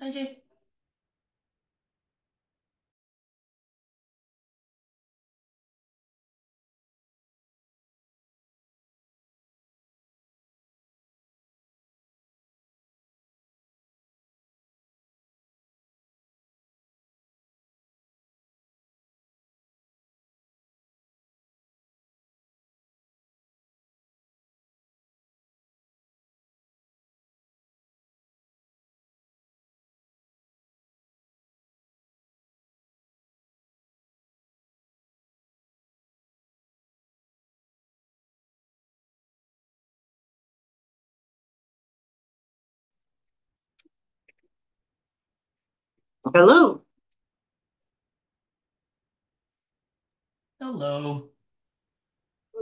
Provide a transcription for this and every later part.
Okay. Hello. Hello.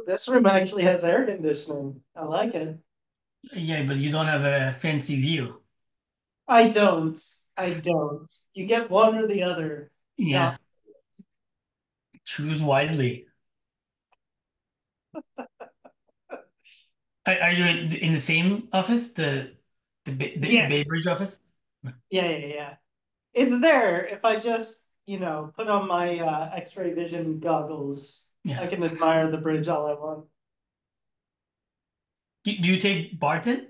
This room actually has air conditioning. I like it. Yeah, but you don't have a fancy view. I don't. I don't. You get one or the other. Not. Yeah, choose wisely. Are you in the same office, the Yeah. Bay Bridge office? Yeah. It's there. If I just, put on my X-ray vision goggles, I Yeah. can admire the bridge all I want. Do you take BART in?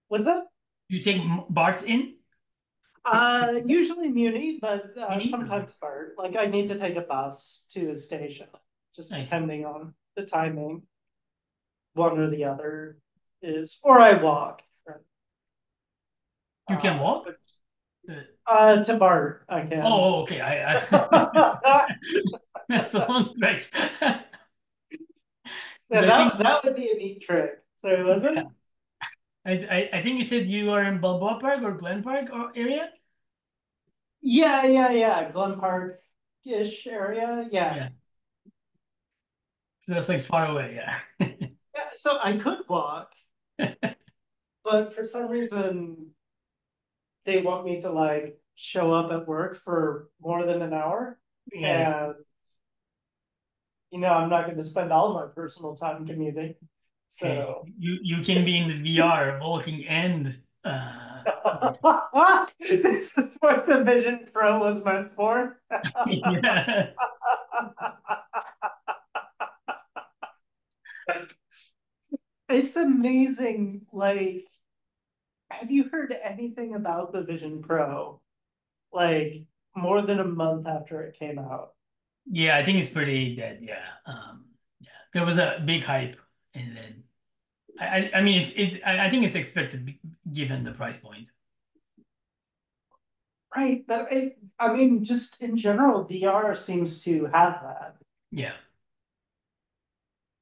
What's that? Do you take BART in? Usually Muni, but Mini? sometimes BART. Like I need to take a bus to a station, just I see. depending on the timing. One or the other is, or I walk. You can walk? But Uh, to BART, I can. okay. That's a long trek. Because Yeah, I think that would be a neat trick. So was yeah, it? I think you said you are in Balboa Park or Glen Park or area? Yeah. Glen Park-ish area. Yeah. Yeah. So that's like far away, yeah. Yeah. So I could walk, but for some reason they want me to like show up at work for more than an hour. Yeah. And I'm not going to spend all my personal time commuting. Hey, So you can be in the VR walking and this is what the Vision Pro was meant for. yeah. It's amazing. Like, have you heard anything about the Vision Pro? Like, more than a month after it came out. Yeah, I think it's pretty dead, yeah. Yeah. There was a big hype and then I mean I think it's expected given the price point. Right, but I mean, just in general, VR seems to have that. Yeah.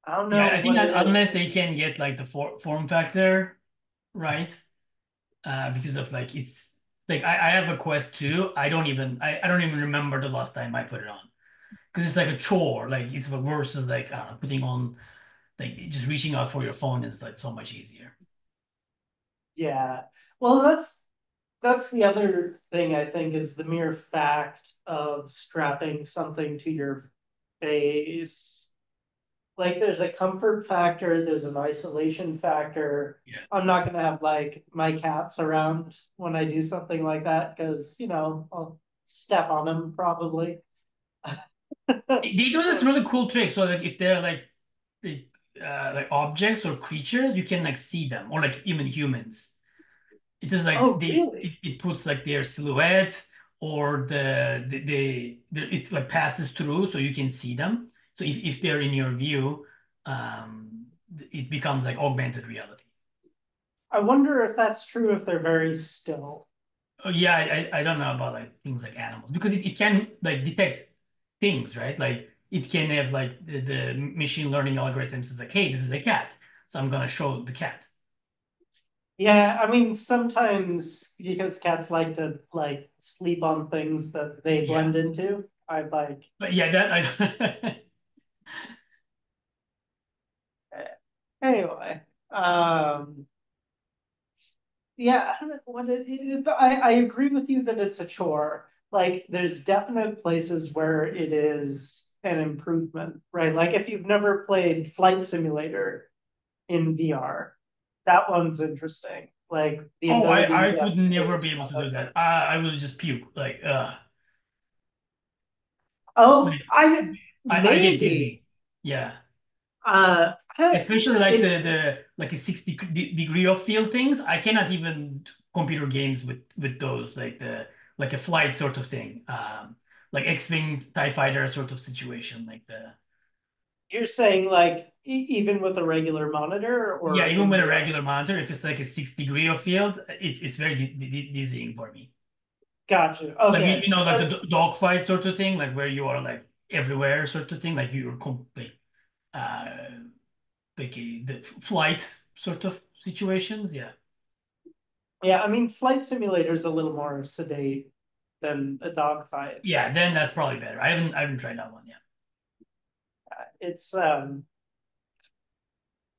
I don't Yeah, know I think what it is. unless they can get like the form factor right, because of like it's like I have a Quest 2. I don't even remember the last time I put it on because it's like a chore. Like it's worse than like putting on like just reaching out for your phone is like so much easier. Yeah. Well, that's the other thing I think is the mere fact of strapping something to your face. Like there's a comfort factor, there's an isolation factor. Yeah. I'm not gonna have like my cats around when I do something like that because I'll step on them probably. They do this So, really cool trick. So like if they're the, like objects or creatures, you can like see them or like even humans. It is like oh really? it puts like their silhouette or it like passes through so you can see them. So if they're in your view, it becomes like augmented reality. I wonder if that's true if they're very still. Oh, yeah, I don't know about like things like animals because it can like detect things, right? Like it can have like the machine learning algorithms is like, hey, this is a cat, so I'm gonna show the cat. Yeah, I mean sometimes because cats like to like sleep on things that they Yeah, blend into. I like but yeah, that I anyway. Um Yeah, I don't know what but I agree with you that it's a chore. Like, there's definite places where it is an improvement, right? Like, if you've never played Flight Simulator in VR, that one's interesting. like the Oh, ability I to have could never things be able to pop do up. that. I would just puke. Oh, Like I I get maybe. dizzy. Yeah. Uh, Especially like it the like a 60 degree of field things. I cannot even computer games with those like the like a flight sort of thing. Like X-Wing TIE fighter sort of situation like the You're saying like even with a regular monitor yeah, or even in with a real life? regular monitor, if it's like a 6 degree of field, it's very dizzying for me. Gotcha. Like Okay. like the That's dog fight sort of thing, like where you are like everywhere sort of thing, like you're uh like the flight sort of situations. Yeah. yeah, I mean flight simulator is a little more sedate than a dogfight. Yeah, then that's probably better. I haven't tried that one yet. It's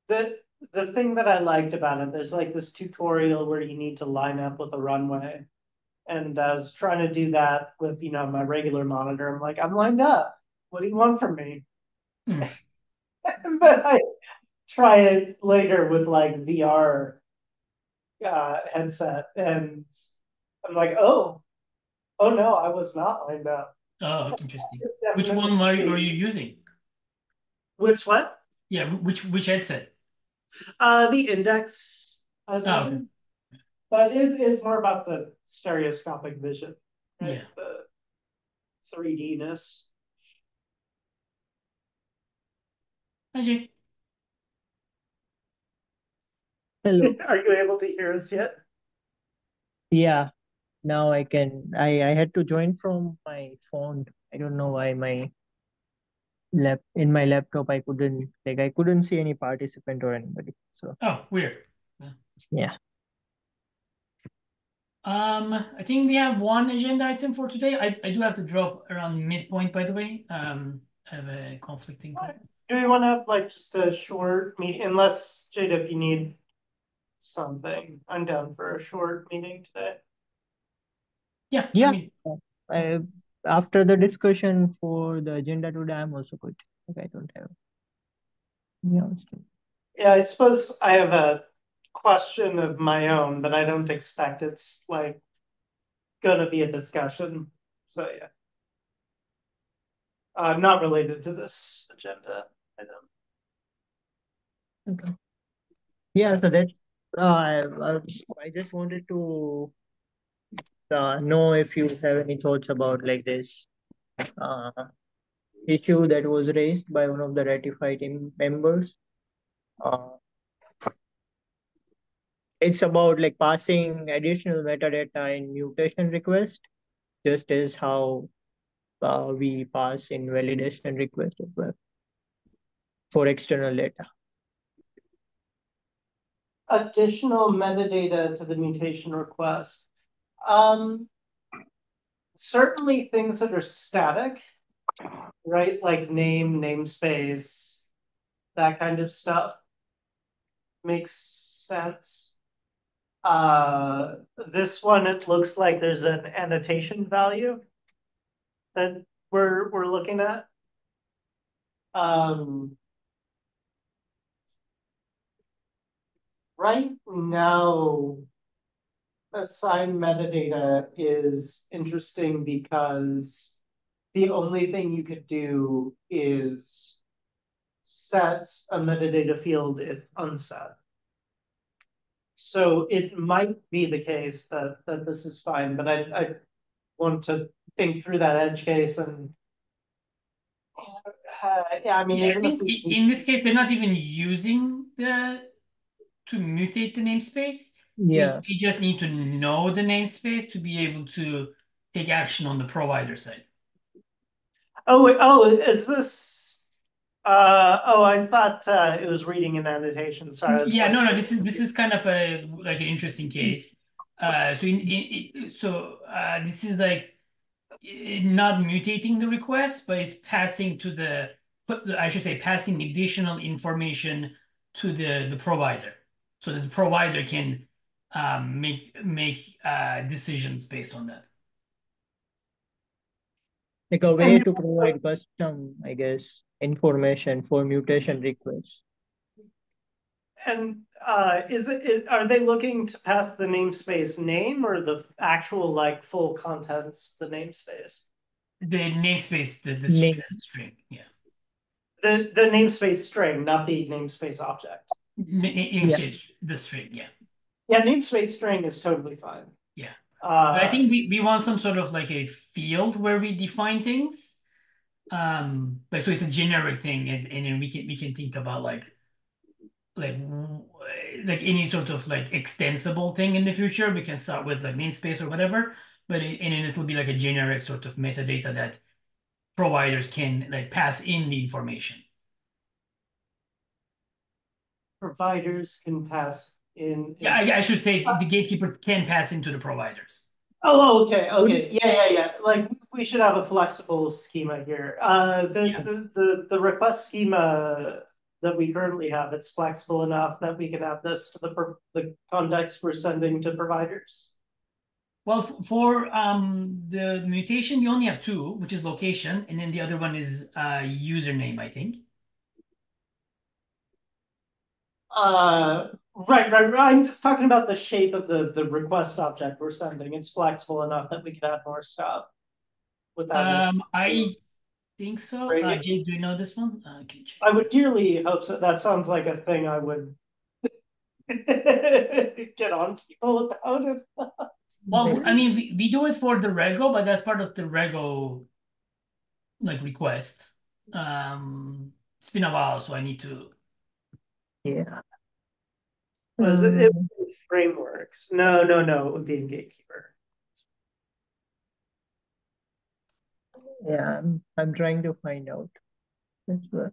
the the thing that I liked about it, there's like this tutorial where you need to line up with a runway. And I was trying to do that with, my regular monitor. I'm like, I'm lined up. What do you want from me? Hmm. But I try it later with like VR headset, and I'm like, oh no, I was not lined up. Oh, interesting. Which one are Definitely. you using? Which what? Yeah, which headset? The index I was Oh, okay. using, but it is more about the stereoscopic vision, right? Yeah. The 3D-ness. Actually, Hello. Are you able to hear us yet? Yeah, now I can. I had to join from my phone. I don't know why my laptop I couldn't see any participant or anybody. So oh, weird. Yeah. yeah. I think we have one agenda item for today. I do have to drop around midpoint, by the way. I have a conflicting call. Do we want to have like just a short meeting? Unless Jada, if you need something, I'm down for a short meeting today. Yeah, I Yeah. mean, I, after the discussion for the agenda today, I'm also good. Like I don't have. Yeah. Yeah, I suppose I have a question of my own, but I don't expect it's like gonna be a discussion. So yeah, not related to this agenda item. Okay. Yeah. So that I just wanted to know if you have any thoughts about like this uh, issue that was raised by one of the ratified members. Uh, it's about like passing additional metadata in mutation request, just as how we pass in validation request as well for external data. Additional metadata to the mutation request. Um, Certainly things that are static, right? Like name, namespace, that kind of stuff makes sense. Uh, this one, it looks like there's an annotation value that we're looking at. Um, right now, assigned metadata is interesting because the only thing you could do is set a metadata field if unset. So it might be the case that this is fine, but I want to think through that edge case and yeah, I mean, yeah, I even if think we in this case they're not even using the to mutate the namespace. Yeah, They just need to know the namespace to be able to take action on the provider side. oh wait, oh, is this oh, I thought it was reading an annotation. Sorry, I was Yeah, like, no, no. This is kind of a like an interesting case. This is like not mutating the request, but it's passing to I should say passing additional information to the provider, so that the provider can make decisions based on that. like a way and to provide custom, I guess, information for mutation requests. And are they looking to pass the namespace name or the actual like full contents, the namespace? The namespace, the Name. string, yeah. The namespace string, not the namespace object. Yeah. Namespace, the string, yeah. Yeah, namespace string is totally fine. Yeah. But I Uh, think we want some sort of like a field where we define things. Like so it's a generic thing, and then we can think about like like any sort of like extensible thing in the future. We can start with like namespace or whatever, and then it'll be like a generic sort of metadata that providers can like pass in the information. Providers can pass in. Yeah, I should say the gatekeeper can pass into the providers. Oh, okay, Would it, okay, yeah. Like we should have a flexible schema here. Yeah. The request schema that we currently have, it's flexible enough that we can add this to the context we're sending to providers. Well, for the mutation, we only have two, which is location, and then the other one is username, I think. Right. I'm just talking about the shape of the request object we're sending. It's flexible enough that we can add more stuff without it. I think so. Right. Jake, do you know this one? Can you check? I would dearly hope so. That sounds like a thing I would get on people about it. Well, I maybe? mean, we do it for the Rego, but that's part of the Rego like request. It's been a while, so I need to. Yeah. Was it Um, frameworks? No. It would be in Gatekeeper. yeah, I'm trying to find out. That's what.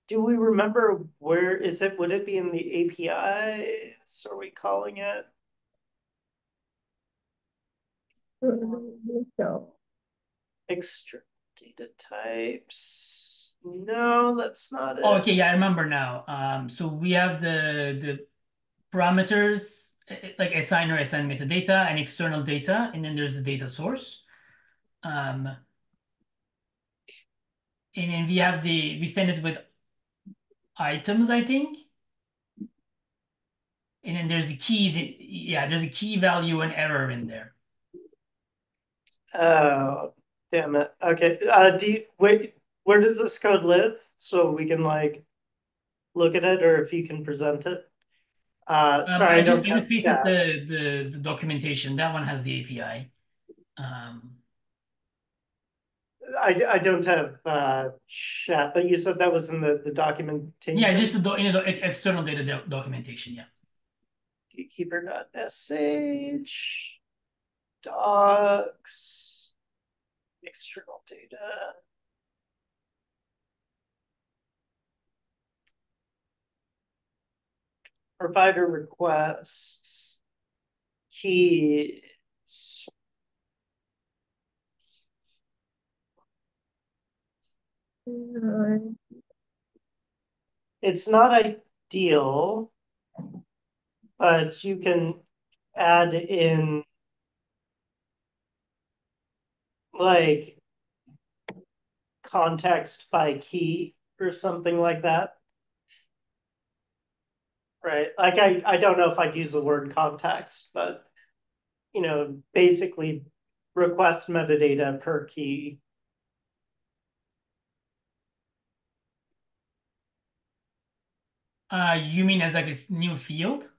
Do we remember where is it? Would it be in the APIs? Are we calling it? So, External data types. No, that's not Oh, okay, it. yeah, I remember now. So we have the parameters like assign or assign metadata and external data, and then there's the data source. Um, and then we send it with items, I think. And then there's the keys. Yeah, there's a key value and error in there. Oh, damn it. Okay. Do you wait? Where does this code live? So we can like look at it, or if you can present it. Sorry, I I just don't I have just pasted chat. the documentation. That one has the API. I don't have chat, but you said that was in the Yeah, it's just documentation. external data documentation. Yeah. Gatekeeper.sh docs external data. Provider requests keys. It's not ideal, but you can add in like context by key or something like that. Right. Like I don't know if I'd use the word context, but basically request metadata per key. You mean as like a new field?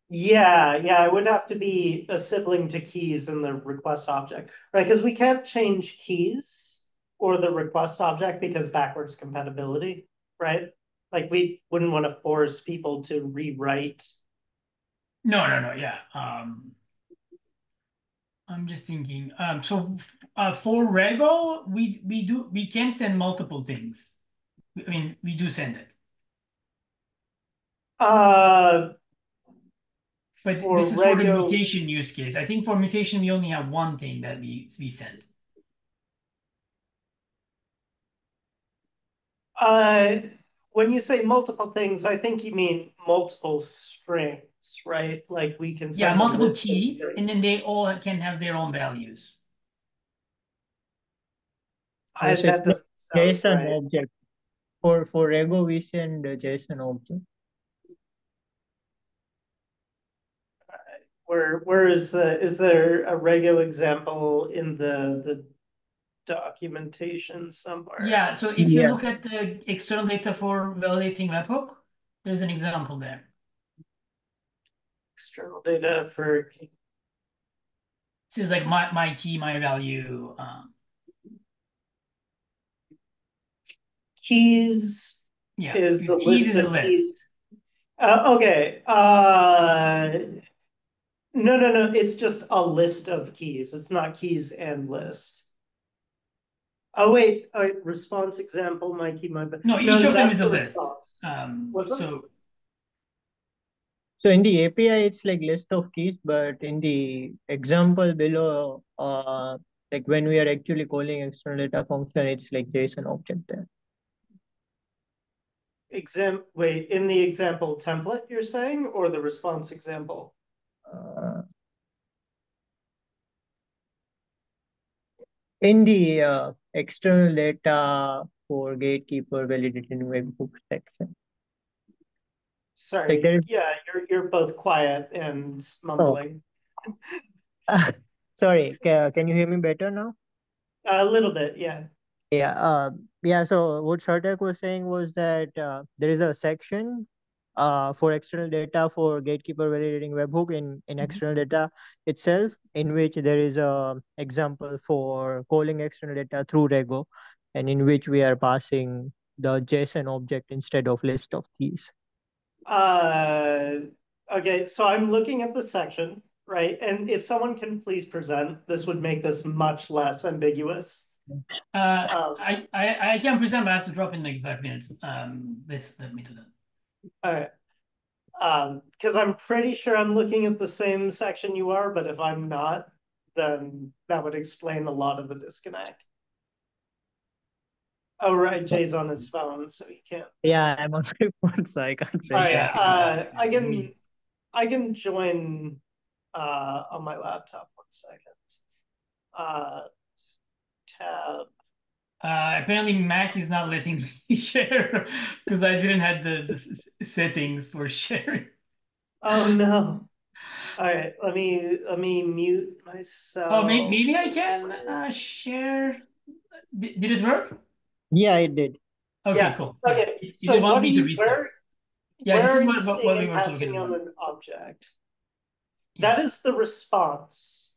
Yeah, it would have to be a sibling to keys in the request object, right? Because we can't change keys or the request object because backwards compatibility, right? Like we wouldn't want to force people to rewrite. No. Yeah. I'm just thinking. For Rego, we can send multiple things. I mean, we do send it, Uh, but for this is for the Rego, mutation use case. I think for mutation we only have one thing that we send. uh, when you say multiple things, I think you mean multiple strings, right? Like we can Yeah, send a multiple list of keys, and strings. then they all can have their own values. yes, That it's like doesn't sound JSON right. object. For Rego, we send JSON object. Where is there a Rego example in the documentation somewhere? Yeah, so if you Yeah. look at the external data for validating webhook, there's an example there. External data for It says like my key, my value. keys Yeah, is the because keys list is a of list. keys. Okay. No. It's just a list of keys. It's not keys and list. Oh wait. Response example. My key. My No, each no. of them That's is a the list. response. What's that? So in the API, it's like list of keys, but in the example below, like when we are actually calling external data function, it's like JSON object there. Wait, in the example template you're saying, or the response example? Uh, in the external data for gatekeeper validated webhook section. Like Sorry. there is, Yeah, you're both quiet and oh, mumbling. sorry, can you hear me better now? A little bit, yeah. Yeah. So what Sartak was saying was that there is a section for external data for gatekeeper validating webhook in external data itself, in which there is a example for calling external data through Rego, and in which we are passing the JSON object instead of list of keys. Okay, so I'm looking at the section, right? And if someone can please present, this would make this much less ambiguous. Um, I can present, but I have to drop in like 5 minutes. Let me do that. all right. Because I'm pretty sure I'm looking at the same section you are, but if I'm not, then that would explain a lot of the disconnect. Oh, right, Jay's on his phone, so he can't. Yeah, I'm on my phone, so I can't All present. right, Me. I can join on my laptop. 1 second. Uh, tab. Apparently Mac is not letting me share because I didn't have the settings for sharing. Oh no. All right, let me mute Oh, myself. maybe I can share. Did it work? Yeah, it did. Okay, Yeah. cool. Yeah. Okay. You didn't So want what do me to you restart. Yeah, where this are is you seeing what we it were talking passing on about. an object? Yeah. That is the response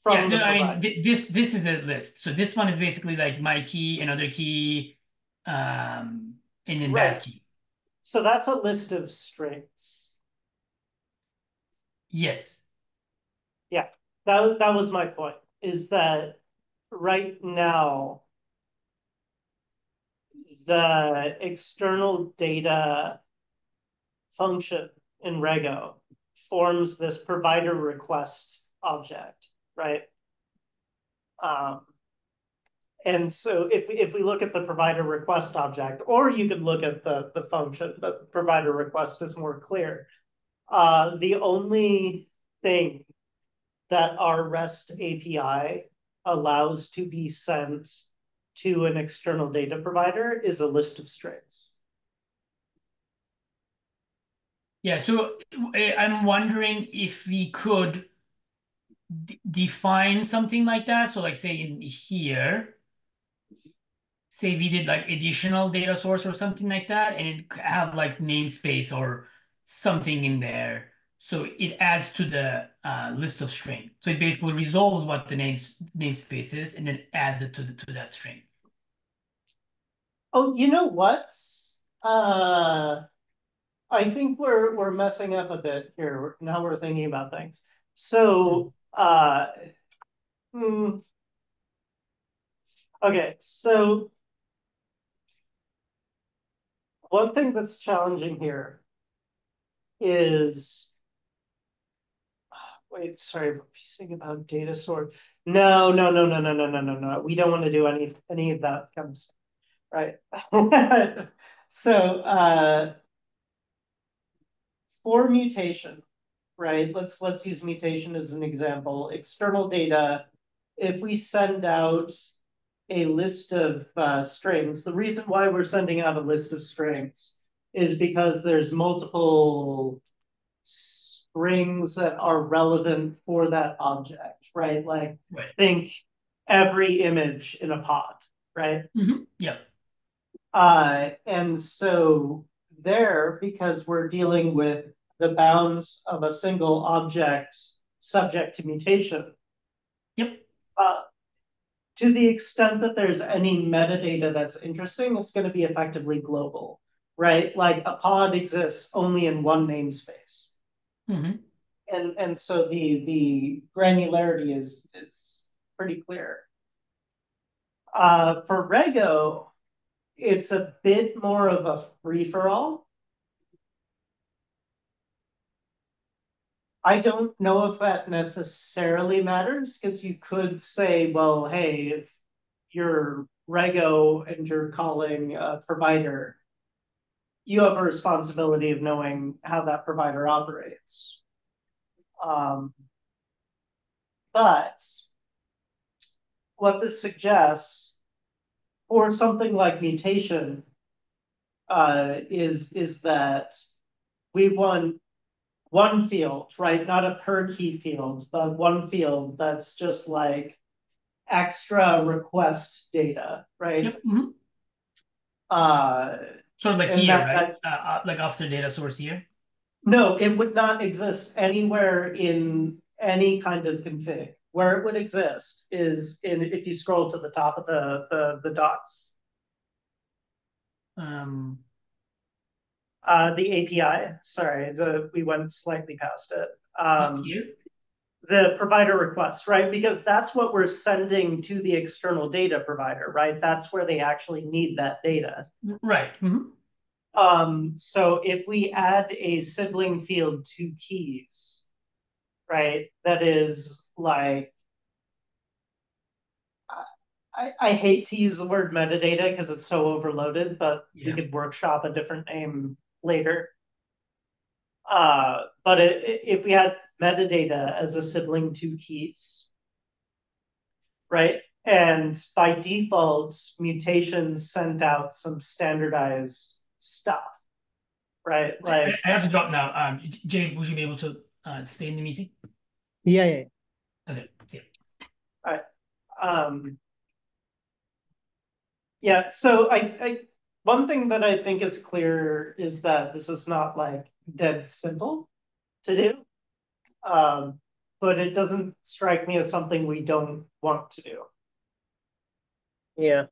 Yeah, from no, the I mean provider. this is a list. So this one is basically like my key, another key, and then that Right. key. So that's a list of strings. Yes. Yeah. That was my point. Is that right now the external data function in Rego forms this provider request object, right? Um, and so if we look at the provider request object, or you could look at the function, but provider request is more clear. The only thing that our REST API allows to be sent to an external data provider is a list of strings. Yeah, so I'm wondering if we could define something like that. So like say in here, say we did like additional data source or something like that, and it have like namespace or something in there. So it adds to the list of string. So it basically resolves what the namespace is and then adds it to that string. Oh, you know what? Uh, I think we're messing up a bit here. Now we're thinking about things. So, hmm, okay. So one thing that's challenging here is, wait, sorry, we're thinking about data source. No. We don't want to do any of that comes right. So, for mutation, right? Let's use mutation as an example. External data. If we send out a list of strings, the reason why we're sending out a list of strings is because there's multiple strings that are relevant for that object, right? Like Right. think every image in a pod, right? Yeah. And so there, because we're dealing with the bounds of a single object subject to mutation, Yep. to the extent that there's any metadata that's interesting, it's going to be effectively global, right? Like a pod exists only in one namespace. And so the granularity is pretty clear. For Rego, it's a bit more of a free-for-all. I don't know if that necessarily matters, because you could say, well, hey, if you're Rego and you're calling a provider, you have a responsibility of knowing how that provider operates. But what this suggests for something like mutation is that we want one field, right? Not a per key field, but one field that's just like extra request data, right? Yep. Uh, Sort of like and here, that, right? that Like off the data source here. no, it would not exist anywhere in any kind of config. Where it would exist is in if you scroll to the top of the docs. Um, The API, sorry, we went slightly past it. Here. The provider request, right? Because that's what we're sending to the external data provider, right? That's where they actually need that data. Right. So if we add a sibling field to keys, right, that is like, I hate to use the word metadata because it's so overloaded, but we Yeah. could workshop a different name later. But if we had metadata as a sibling to keys, right? And by default, mutations sent out some standardized stuff, right? Like, I have to drop now. Jane, would you be able to stay in the meeting? Yeah, yeah. Okay. Yeah. I, yeah. So one thing that I think is clear is that this is not like dead simple to do, but it doesn't strike me as something we don't want to do. Yeah.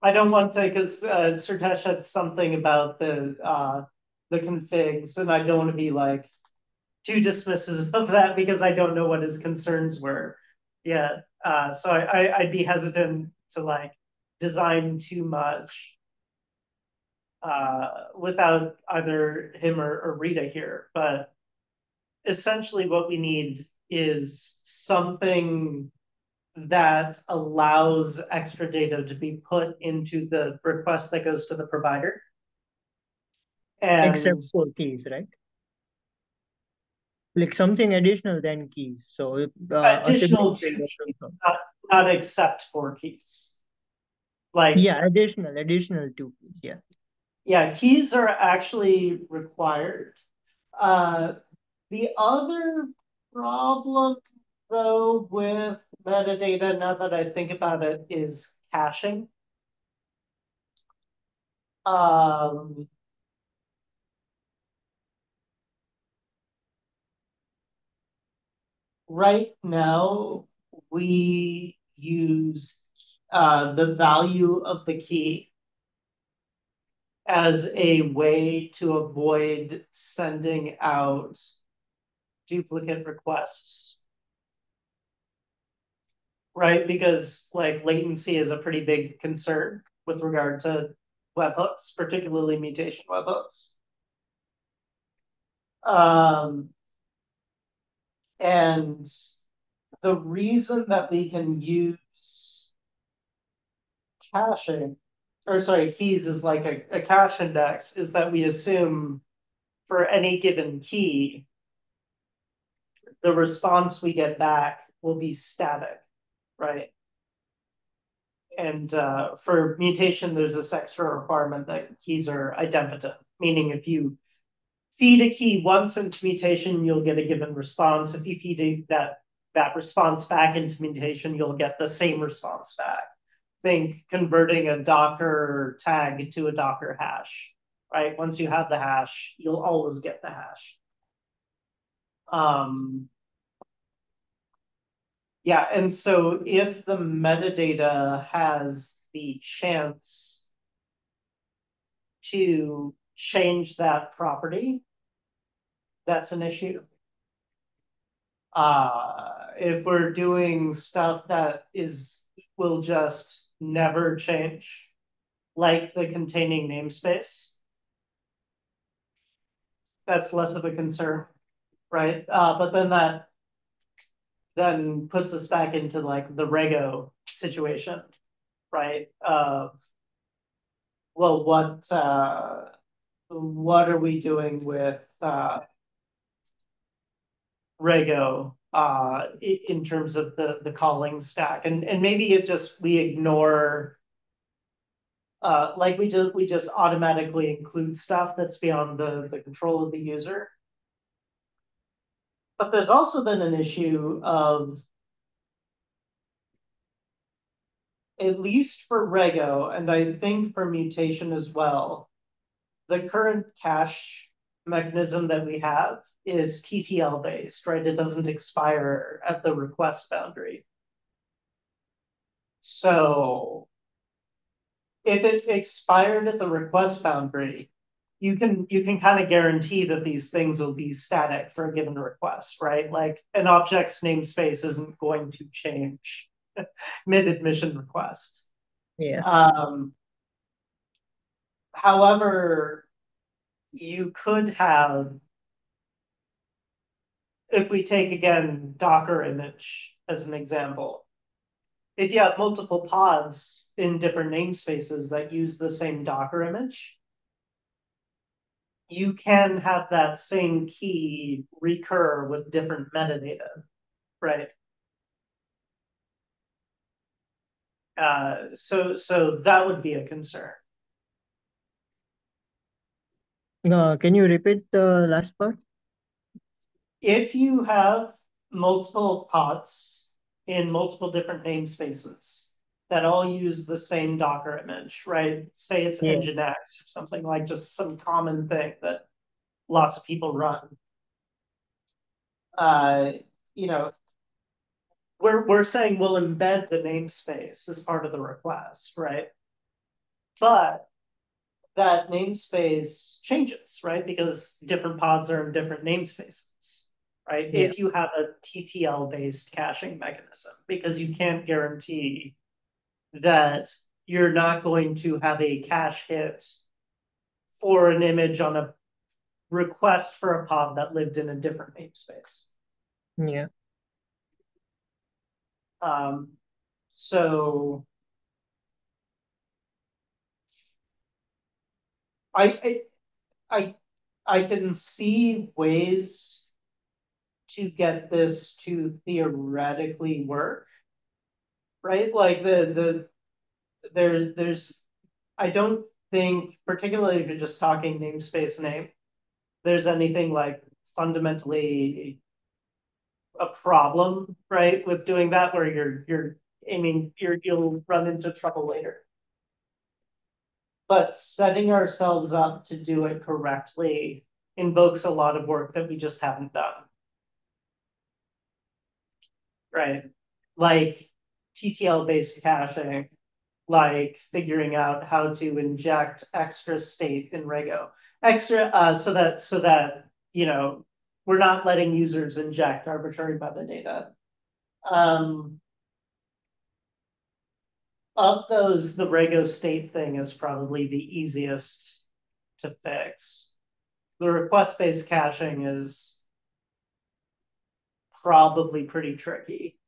I don't want to, because Surtesh had something about the configs, and I don't want to be like too dismissive of that because I don't know what his concerns were. Yeah, so I'd be hesitant to like design too much without either him or Rita here. But essentially, what we need is something that allows extra data to be put into the request that goes to the provider. Except And for keys, right? Like something additional than keys. So a additional sibling to field of keys, some sort. not except for keys. Like, Yeah, additional to keys. Yeah. yeah, keys are actually required. Uh, the other problem, though, with metadata, now that I think about it, is caching. Um, right now, we use the value of the key as a way to avoid sending out duplicate requests, right? Because like latency is a pretty big concern with regard to webhooks, particularly mutation webhooks. And the reason that we can use caching, or sorry, keys is like a cache index, is that we assume for any given key, the response we get back will be static, right? And for mutation, there's this extra requirement that keys are idempotent, meaning if you feed a key once into mutation, you'll get a given response. If you feed that response back into mutation, you'll get the same response back. Think converting a Docker tag to a Docker hash, right? Once you have the hash, you'll always get the hash. Yeah, and so if the metadata has the chance to change that property, that's an issue. If we're doing stuff that will just never change, like the containing namespace, that's less of a concern, right? But then that then puts us back into like the Rego situation, right? Well, what are we doing with Rego in terms of the calling stack? And maybe we ignore like we just automatically include stuff that's beyond the control of the user. But there's also then an issue of, at least for Rego, and I think for mutation as well, the current cache mechanism that we have is TTL based, right? It doesn't expire at the request boundary. So if it expired at the request boundary, you can kind of guarantee that these things will be static for a given request, right? Like an object's namespace isn't going to change mid-admission request. Yeah. However, you could have, if we take again Docker image as an example, if you have multiple pods in different namespaces that use the same Docker image, you can have that same key recur with different metadata, right? So that would be a concern. Can you repeat the last part? If you have multiple pods in multiple different namespaces that all use the same Docker image, right? Say it's Yeah. Nginx or something, like just some common thing that lots of people run. You know, we're saying we'll embed the namespace as part of the request, right? But that namespace changes, right? Because different pods are in different namespaces, right? Yeah. If you have a TTL-based caching mechanism, because you can't guarantee that you're not going to have a cache hit for an image on a request for a pod that lived in a different namespace. Yeah. So I can see ways to get this to theoretically work, right? Like there's I don't think, particularly if you're just talking namespace name, there's anything like fundamentally a problem, right, with doing that, where you'll run into trouble later. But setting ourselves up to do it correctly invokes a lot of work that we just haven't done. Right? Like TTL-based caching, like figuring out how to inject extra state in Rego. So that we're not letting users inject arbitrary metadata. Of those, the Rego state thing is probably the easiest to fix. The request-based caching is probably pretty tricky.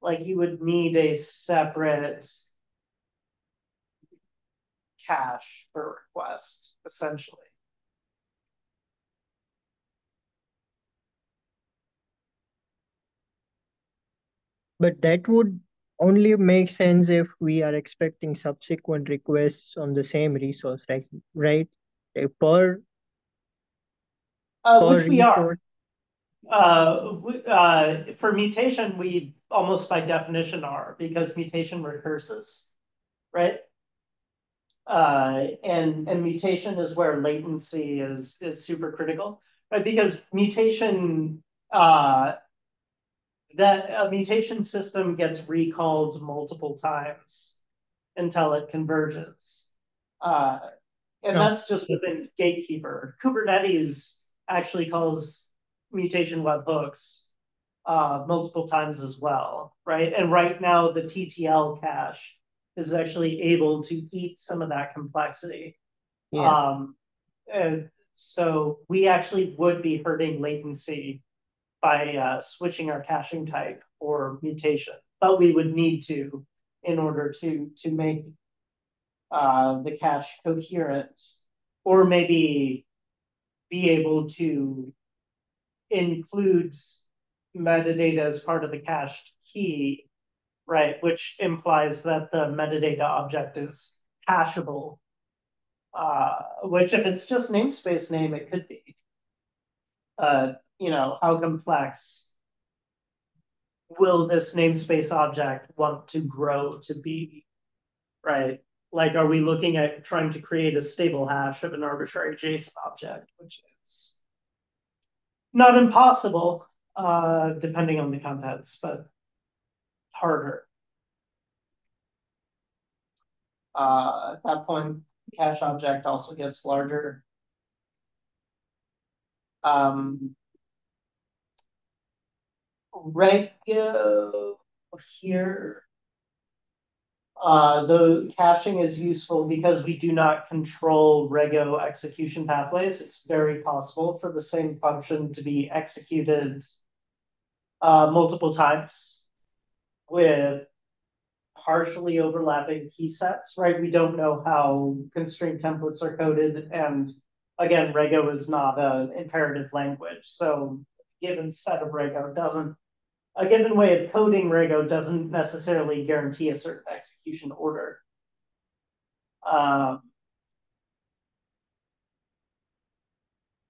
Like you would need a separate cache for request, essentially. But that would only make sense if we are expecting subsequent requests on the same resource, right? Right? Like per Which we are. resource. For mutation, we almost by definition are, because mutation recurses, right? And mutation is where latency is super critical, right? Because mutation that a mutation system gets recalled multiple times until it converges. Uh, and No. that's just within Gatekeeper. Kubernetes actually calls mutation webhooks multiple times as well, right? And right now, the TTL cache is actually able to eat some of that complexity. Yeah. And so we actually would be hurting latency by switching our caching type or mutation, but we would need to in order to make the cache coherent, or maybe be able to include metadata as part of the cached key, right? Which implies that the metadata object is hashable, which if it's just namespace name, it could be. How complex will this namespace object want to grow to be, right? Like, are we looking at trying to create a stable hash of an arbitrary JSON object, which is not impossible, depending on the contents, but harder. At that point, the cache object also gets larger. Rego here, the caching is useful because we do not control Rego execution pathways. It's very possible for the same function to be executed multiple times with partially overlapping key sets, right? We don't know how constraint templates are coded. And again, Rego is not an imperative language. So a given set of Rego doesn't, a given way of coding Rego doesn't necessarily guarantee a certain execution order.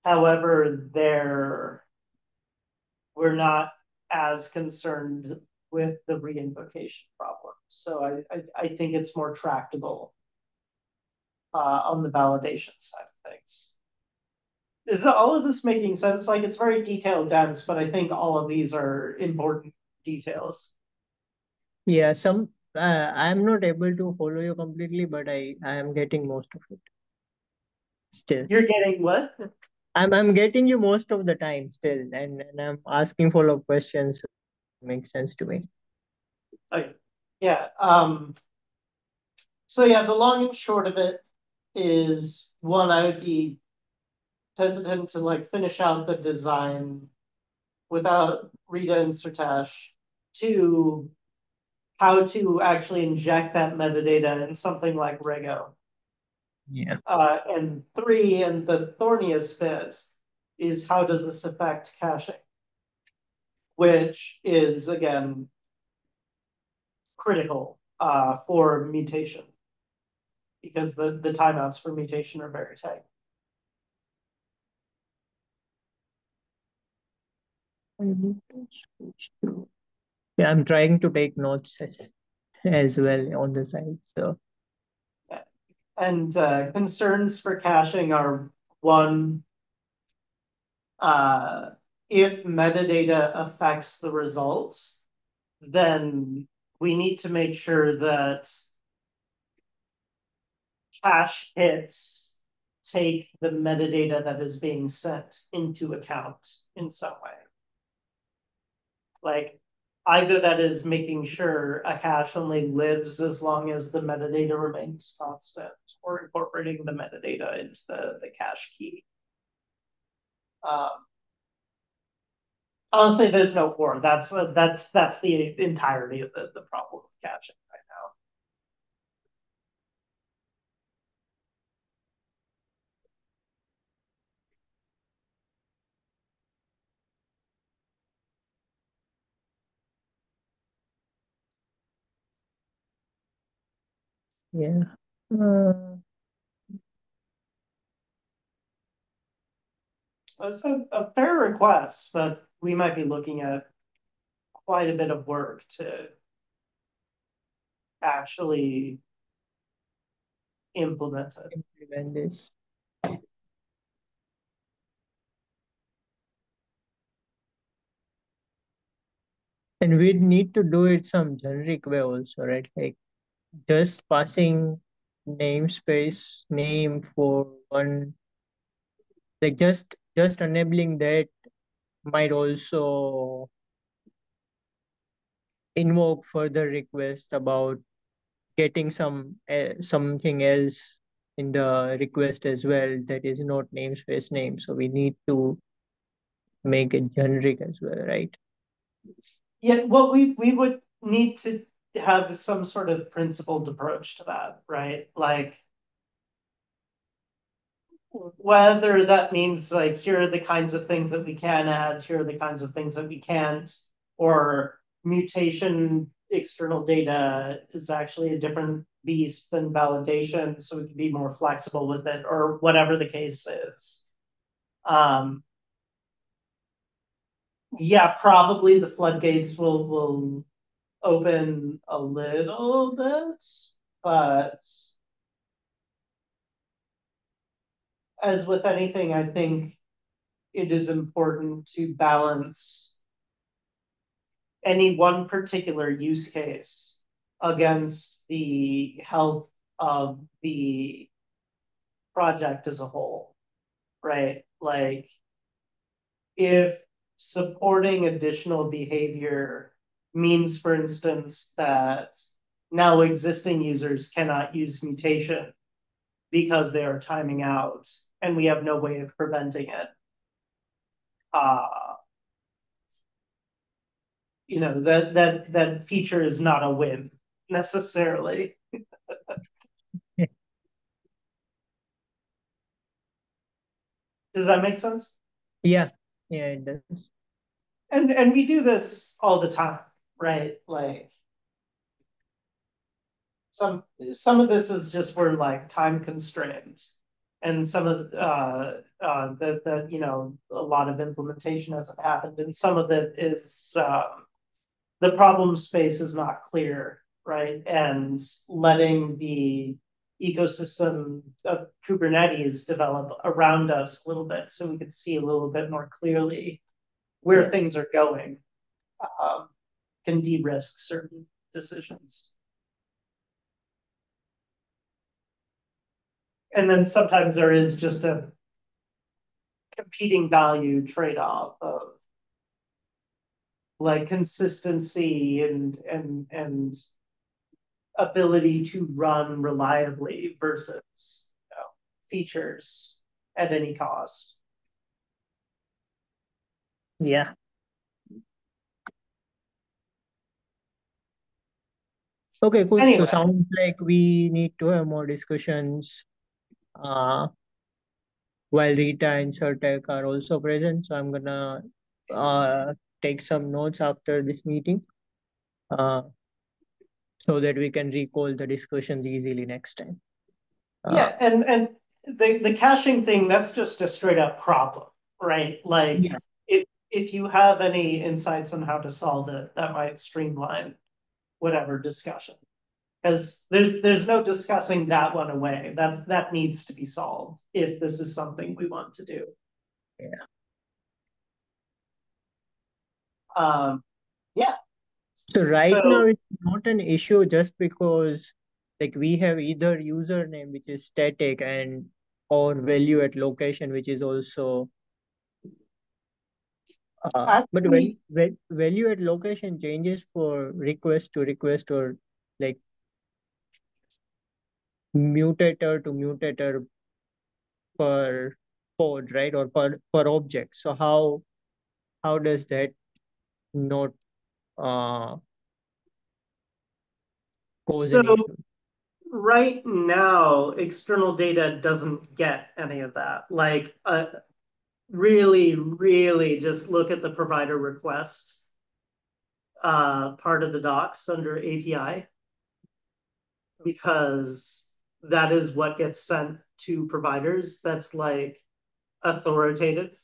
However, we're not as concerned with the reinvocation problem. So I think it's more tractable on the validation side of things. Is all of this making sense? Like, it's very detail dense, but I think all of these are important details. Yeah. I'm not able to follow you completely, but I am getting most of it still. You're getting what? I'm getting you most of the time still, and I'm asking follow-up questions. So it makes sense to me. Yeah. So yeah, the long and short of it is, one, I would be hesitant to like finish out the design without Rita and Sertash. Two, how to actually inject that metadata in something like Rego. Yeah. And three, and the thorniest bit, is how does this affect caching? Which is, again, critical for mutation, because the timeouts for mutation are very tight. Yeah, I'm trying to take notes as well on the side. So And concerns for caching are, one, if metadata affects the results, then we need to make sure that cache hits take the metadata that is being sent into account in some way. Like, either that is making sure a hash only lives as long as the metadata remains constant, or incorporating the metadata into the cache key. Honestly, there's no or. That's the entirety of the problem with caching right now. Yeah. Uh, It's a fair request, but we might be looking at quite a bit of work to actually implement it. implement this. And we need to do it some generic way also, right? Like just passing namespace name for one, like just enabling that might also invoke further request about getting something else in the request as well that is not namespace name. So we need to make it generic as well, right? Yeah, well, we would need to have some sort of principled approach to that, right? Like whether that means like here are the kinds of things that we can add, here are the kinds of things that we can't, or mutation external data is actually a different beast than validation, so we can be more flexible with it, or whatever the case is. Yeah, probably the floodgates will open a little bit, but as with anything, I think it is important to balance any one particular use case against the health of the project as a whole, right? Like if supporting additional behavior means, for instance, that now existing users cannot use mutation because they are timing out and we have no way of preventing it. Uh, that feature is not a win necessarily. Does that make sense? Yeah, yeah, it does. And we do this all the time, right? Like some of this is just we're like time constrained, and some of that a lot of implementation hasn't happened, and some of it is the problem space is not clear, right? And letting the ecosystem of Kubernetes develop around us a little bit so we can see a little bit more clearly where Yeah. things are going um, can de-risk certain decisions. And then sometimes there is just a competing value trade-off of like consistency and ability to run reliably versus features at any cost. Yeah. Okay, cool. So Anyway, sounds like we need to have more discussions uh, while Rita and Surtek are also present. So I'm gonna take some notes after this meeting uh, so that we can recall the discussions easily next time. Uh, yeah, and the caching thing, that's just a straight up problem, right? Like yeah. if you have any insights on how to solve it, that might streamline whatever discussion. Because there's no discussing that one away. That needs to be solved if this is something we want to do. Yeah. Um, yeah. So right now So it's not an issue just because like we have either username which is static and or value at location which is also but actually, value at location changes for request to request or like mutator to mutator per pod, right? Or per object. So how does that not uh cause so an issue? right now, external data doesn't get any of that. Like, really, really just look at the provider request part of the docs under API. because that is what gets sent to providers. That's like authoritative.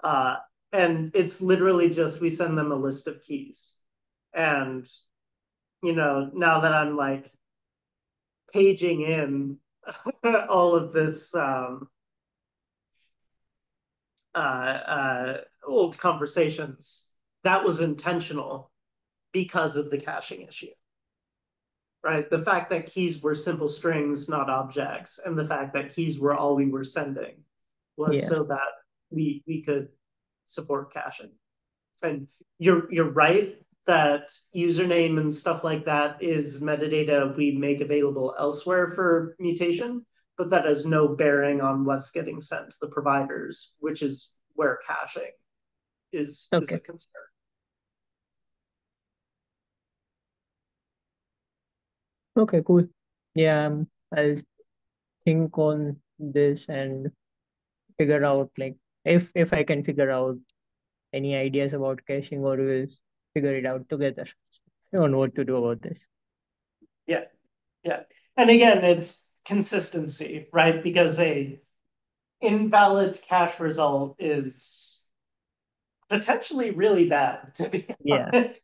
Uh, and it's literally just we send them a list of keys. And, now that I'm like paging in all of this old conversations, that was intentional because of the caching issue, right? The fact that keys were simple strings, not objects, and the fact that keys were all we were sending was Yeah. so that we could support caching. And you're right that username and stuff like that is metadata we make available elsewhere for mutation, but that has no bearing on what's getting sent to the providers, which is where caching is Okay. a concern. Okay, cool. Yeah, I'll think on this and figure out like if I can figure out any ideas about caching, or we'll figure it out together on what to do about this. Yeah, yeah. And again, it's consistency, right? Because a invalid cache result is potentially really bad, to be Yeah. honest.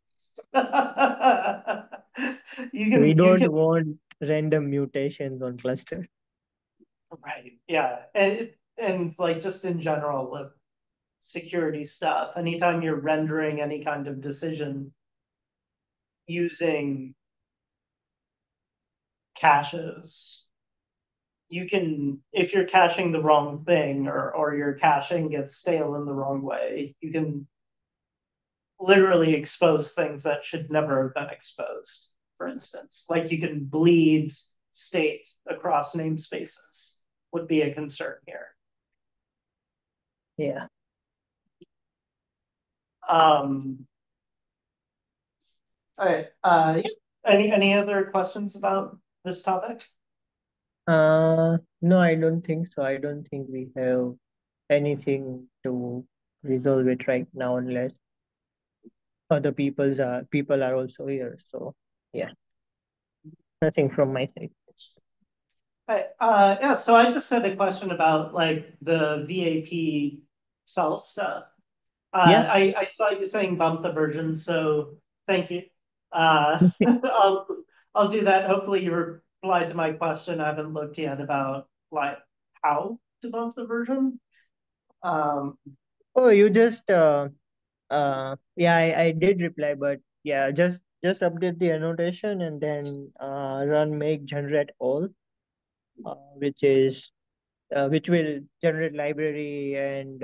We You don't can want random mutations on cluster. right, yeah. And like just in general with security stuff, anytime you're rendering any kind of decision using caches, you can, if you're caching the wrong thing or your caching gets stale in the wrong way, you can literally expose things that should never have been exposed. For instance, like you can bleed state across namespaces would be a concern here. Yeah. All right. Any other questions about this topic? No, I don't think so. I don't think we have anything to resolve it right now unless other people are also here. So yeah, nothing from my side. Yeah, so I just had a question about like the VAP salt stuff. Yeah. I saw you saying bump the version, so thank you. I'll I'll do that. Hopefully you replied to my question. I haven't looked yet about like how to bump the version. Um, Oh, you just yeah, I did reply, but yeah, just update the annotation and then run make generate all, which is which will generate library and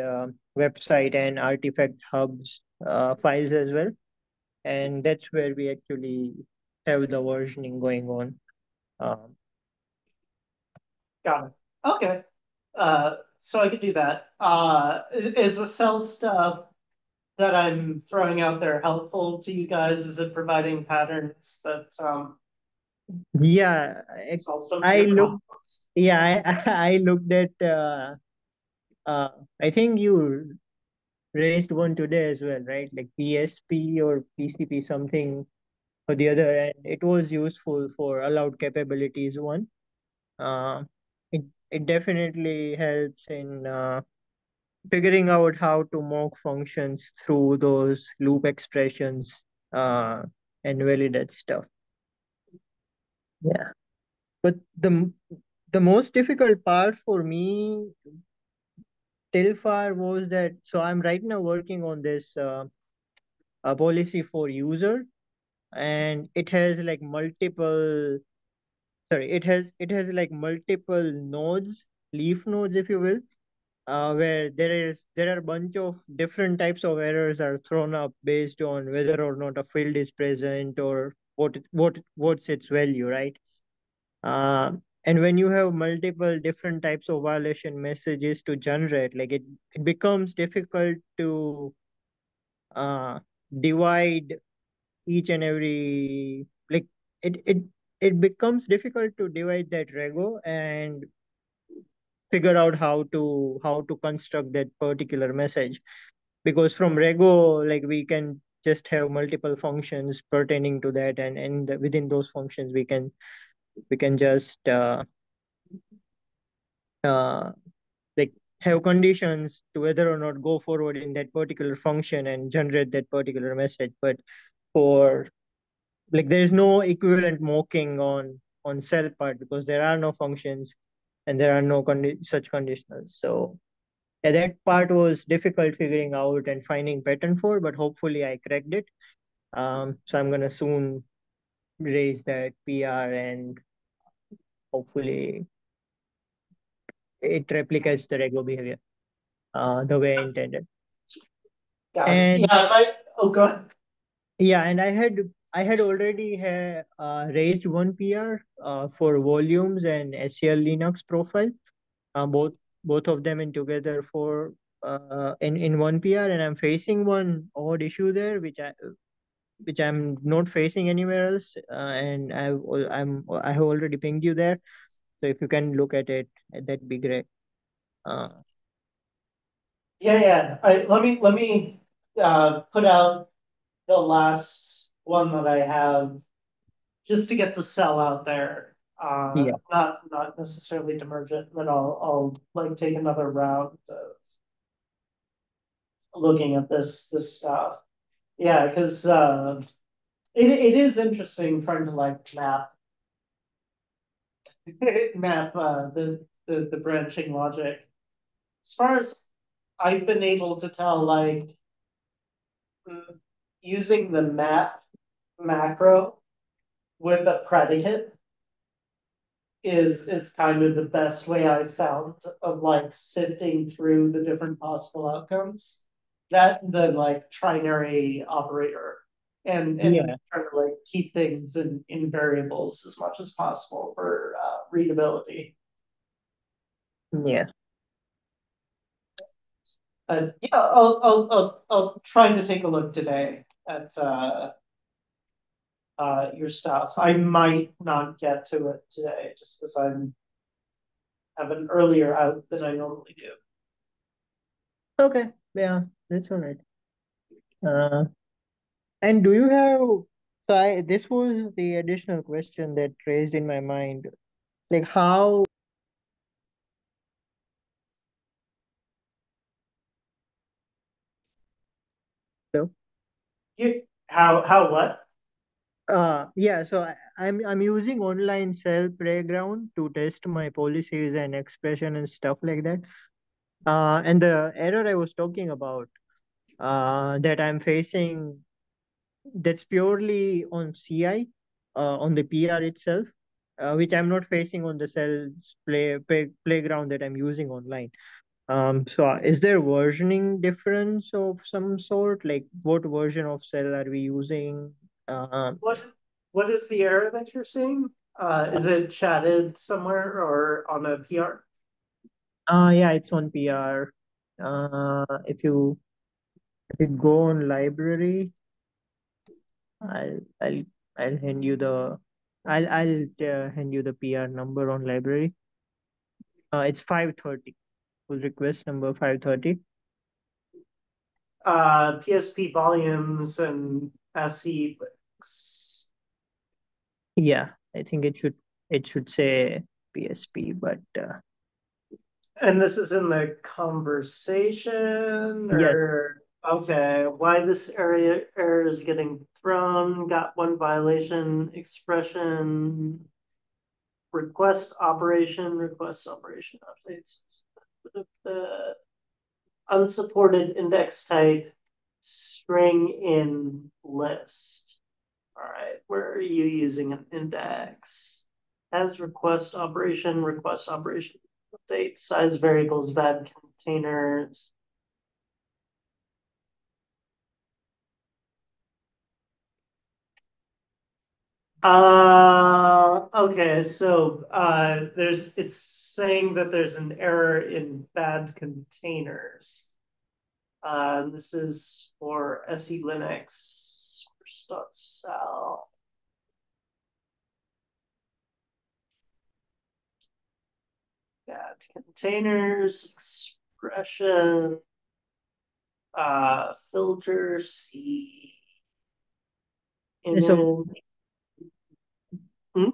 website and artifact hubs files as well, and that's where we actually have the versioning going on. Um, got it. Okay. So I could do that. Is the cell stuff that I'm throwing out there helpful to you guys? Is it providing patterns that yeah, solve some of I your looked. problems? Yeah, I looked at. Uh, I think you raised one today as well, right? Like PSP or PCP something or the other, and it was useful for allowed capabilities one. Uh, it definitely helps in figuring out how to mock functions through those loop expressions uh, and validate stuff. Yeah, but the most difficult part for me till far was that, so I'm right now working on this a policy for user, and it has like multiple, sorry, it has like multiple nodes, leaf nodes if you will, where there are a bunch of different types of errors are thrown up based on whether or not a field is present or what's its value, right? uh, and when you have multiple different types of violation messages to generate, like it becomes difficult to uh, divide each and every, like it it it becomes difficult to divide that rego and figure out how to construct that particular message, because from rego, like we can just have multiple functions pertaining to that, and within those functions we can we can just uh, like have conditions to whether or not go forward in that particular function and generate that particular message. But for like there is no equivalent mocking on cell part because there are no functions and there are no such conditionals. So yeah, that part was difficult figuring out and finding pattern for, but hopefully I cracked it. So I'm gonna soon raise that PR and hopefully it replicates the Rego behavior the way intended. Got it. And Yeah, oh, go ahead. yeah, and I had already raised one PR for volumes and SEL Linux profile, both of them in together for in one PR, and I'm facing one odd issue there, which I'm not facing anywhere else, and I have already pinged you there. So if you can look at it, that'd be great. Uh, Yeah. Let me put out the last one that I have just to get the cell out there. yeah, Not necessarily to merge it, but I'll like take another round of looking at this stuff. Yeah, because it is interesting trying to like map the branching logic. As far as I've been able to tell, like using the map macro with a predicate is kind of the best way I've found of like sifting through the different possible outcomes. That the like trinary operator and yeah, trying to like keep things in variables as much as possible for readability. yeah. Yeah, I'll try to take a look today at your stuff. I might not get to it today just because I'm have an earlier out than I normally do. Okay, yeah, that's all right. Uh, and do you have? So this was the additional question that raised in my mind, like how. You how what? Yeah, so I'm using online cell playground to test my policies and expression and stuff like that. And the error I was talking about, that I'm facing, that's purely on CI, on the PR itself, which I'm not facing on the cells playground that I'm using online. So is there versioning difference of some sort? Like what version of cell are we using? Um, What what is the error that you're seeing? Is it chatted somewhere or on a PR? Yeah, it's on PR. If you go on library, I'll I'll I'll hand you the I'll hand you the PR number on library. It's 530. Pull request number 530. PSP volumes and SE links. Yeah, I think it should say PSP, but And this is in the conversation yes, or okay, why this area error is getting thrown, got one violation, expression, request operation updates. The unsupported index type string in list. All right, where are you using an index? As request operation update, size variables, bad containers. Okay, so it's saying that there's an error in bad containers. This is for SE Linux source.sal. Bad containers, expression, filter, C, so image. Hmm?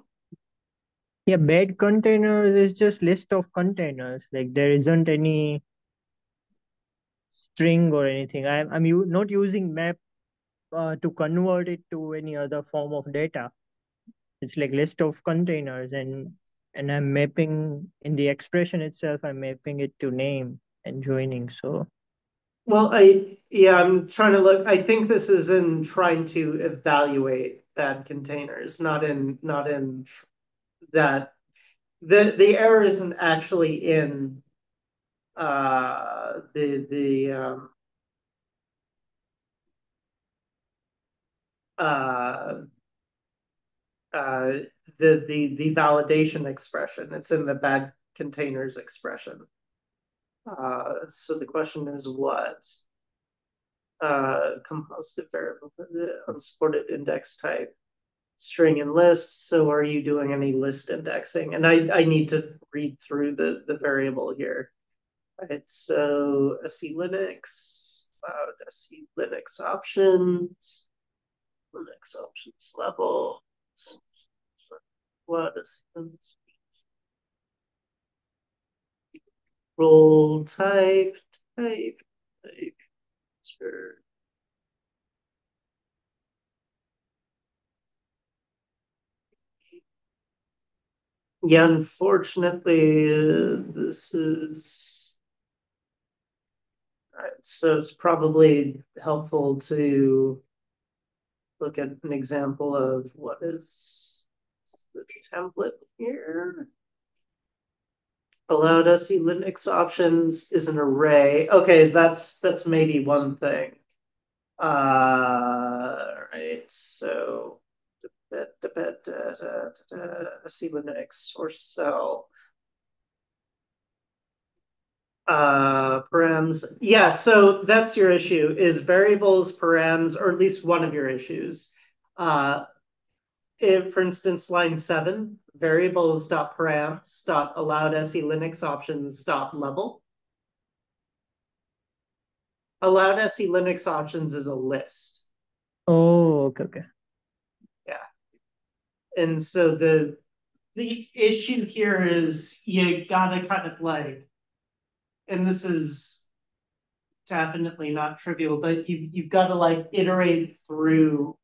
Yeah, bed containers is just list of containers. Like there isn't any string or anything. Not using map to convert it to any other form of data. It's like list of containers, and I'm mapping in the expression itself. I'm mapping it to name and joining. So Well, I'm trying to look. I think this is in trying to evaluate bad containers, not in that the error isn't actually in the uh uh the validation expression. It's in the bad containers expression. So the question is what? Compositive variable, unsupported index type, string and list. So are you doing any list indexing? And I need to read through the variable here. Right, so SE Linux, SE Linux options, Linux options level. What is role type, sure. Yeah, unfortunately, this is all right, so it's probably helpful to look at an example of what is the template here. Allowed SE Linux options is an array. Okay, that's maybe one thing. Right, so SE Linux or cell. Params. Yeah, so that's your issue is variables, params, or at least one of your issues. If, for instance, line 7, variables.params.allowed SE Linux options.level. Allowed SE Linux options is a list. oh, okay. Yeah. And so the issue here is you gotta kind of like, and this is definitely not trivial, but you've got to like iterate through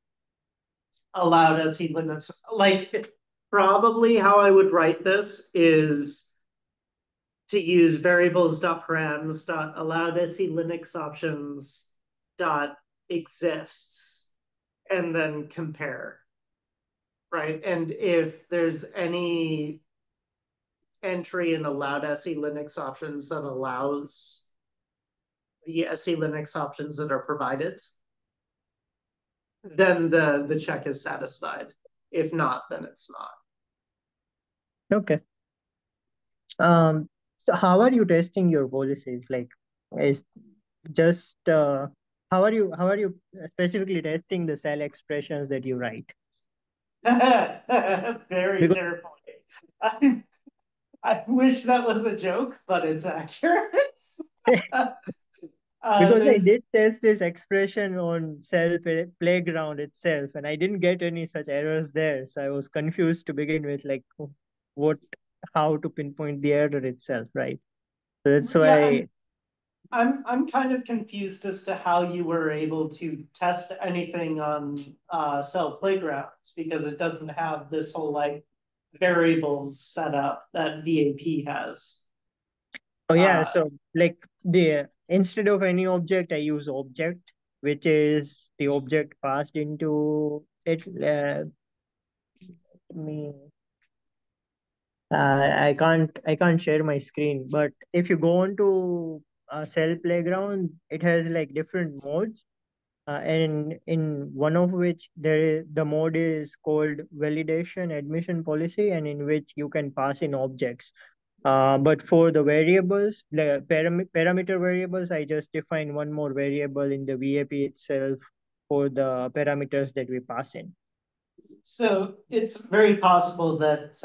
allowed SE Linux. Like probably how I would write this is to use variables.params.allowed SE Linux options dot exists and then compare, right? And if there's any entry in allowed SE Linux options that allows the SE Linux options that are provided, then the check is satisfied. If not, then it's not. Okay. So how are you testing your policies? Like, is just how are you specifically testing the cell expressions that you write? Very Because carefully. I wish that was a joke, but it's accurate. because I There's did test this expression on playground itself, and I didn't get any such errors there. So I was confused to begin with, like what, how to pinpoint the error itself, right? So that's yeah, why. I'm kind of confused as to how you were able to test anything on Cell Playgrounds because it doesn't have this whole like variables set up that VAP has. Oh yeah, Uh, so like the instead of any object, I use object, which is the object passed into it. Me, I can't share my screen, but if you go on to Cell Playground, it has like different modes, and in one of which the mode is called validation admission policy, and in which you can pass in objects. But for the variables, the parameter variables, I just define one more variable in the VAP itself for the parameters that we pass in. so it's very possible that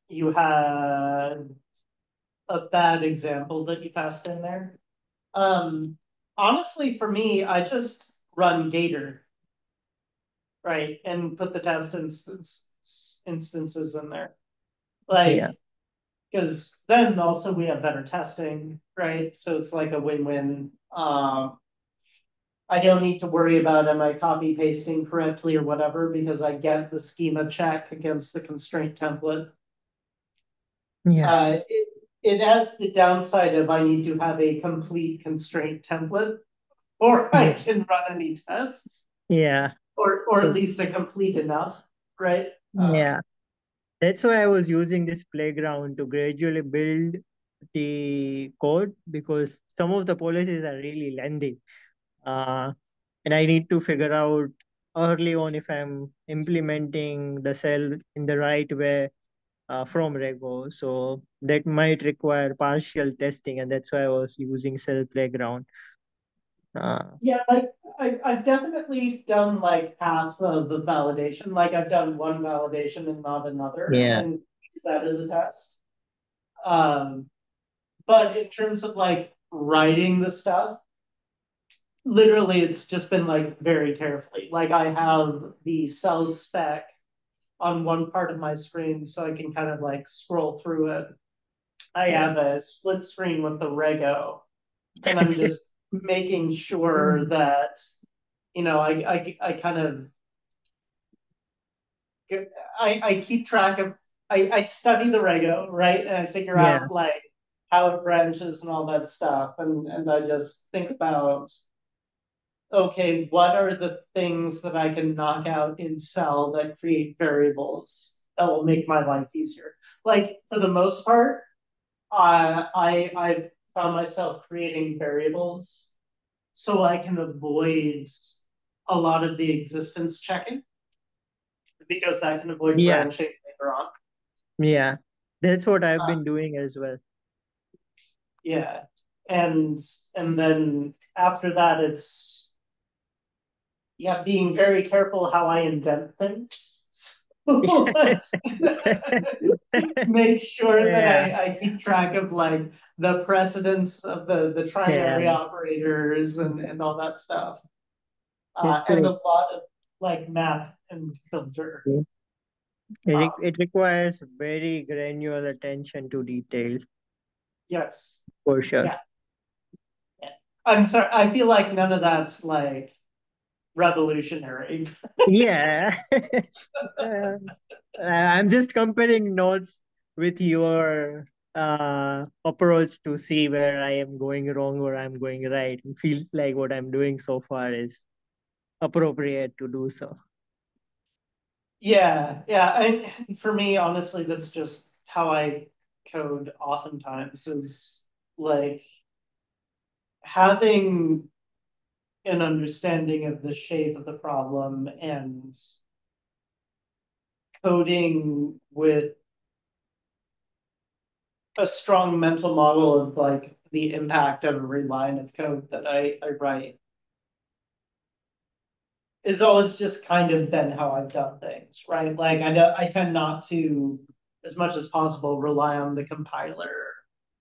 you had a bad example that you passed in there. Honestly, for me, I just run Gator, right, and put the test instance instances in there. Yeah. Like, because then also we have better testing, right? So it's like a win-win. I don't need to worry about am I copy pasting correctly or whatever because I get the schema check against the constraint template. Yeah. It has the downside of I need to have a complete constraint template or I can run any tests. Yeah. Or at So least a complete enough, right? yeah. That's why I was using this playground to gradually build the code because some of the policies are really lengthy. And I need to figure out early on if I'm implementing the cell in the right way from Rego. So that might require partial testing, and that's why I was using Cell Playground. Yeah, like I've definitely done like half of the validation. Like I've done one validation and not another, Yeah. and use that as a test. Um, but in terms of like writing the stuff, literally it's just been like very carefully. Like I have the cell spec on one part of my screen so I can kind of like scroll through it. I Yeah. have a split screen with the Rego, and I'm just making sure that I kind of I keep track of I study the Rego, right? And I figure Yeah. out like how it branches and all that stuff. And I just think about okay, what are the things that I can knock out in cell that create variables that will make my life easier? Like for the most part, I've found myself creating variables so I can avoid a lot of the existence checking because that can avoid Yeah. branching later on. Yeah. That's what I've Uh, been doing as well. yeah, and and then after that, it's yeah, being very careful how I indent things. Make sure that Yeah. I keep track of like the precedence of the Yeah. trinary operators and all that stuff. It's And like a lot of like map and filter. it requires very granular attention to detail Yes. for sure. Yeah. Yeah. I'm sorry. I feel like none of that's like revolutionary. Yeah. Uh, I'm just comparing notes with your approach to see where I am going wrong or I'm going right. It feels like what I'm doing so far is appropriate to do so. Yeah. Yeah. And for me, honestly, that's just how I code oftentimes is like having an understanding of the shape of the problem and coding with a strong mental model of like the impact of every line of code that I write is always just kind of been how I've done things, right? Like I tend not to, as much as possible, rely on the compiler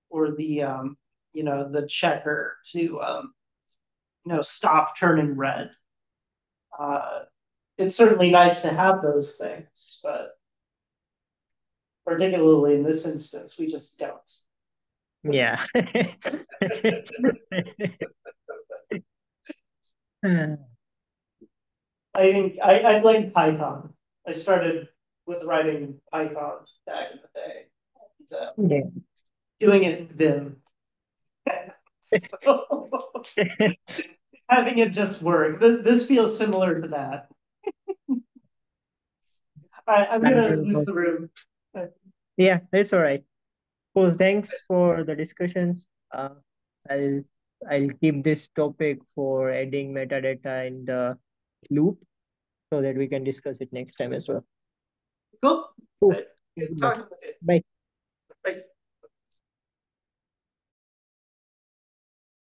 or the checker to stop turning red. Uh, it's certainly nice to have those things, but particularly in this instance, we just don't. Yeah. I think I blame Python. I started with writing Python back in the day. Yeah. Doing it in Vim. So having it just work. This feels similar to that. I'm gonna lose the room. Yeah, that's all right. Cool. Thanks for the discussions. I'll I'll keep this topic for adding metadata in the loop so that we can discuss it next time as well. Cool. Cool. Good Goodbye. talking with you. Bye. Bye.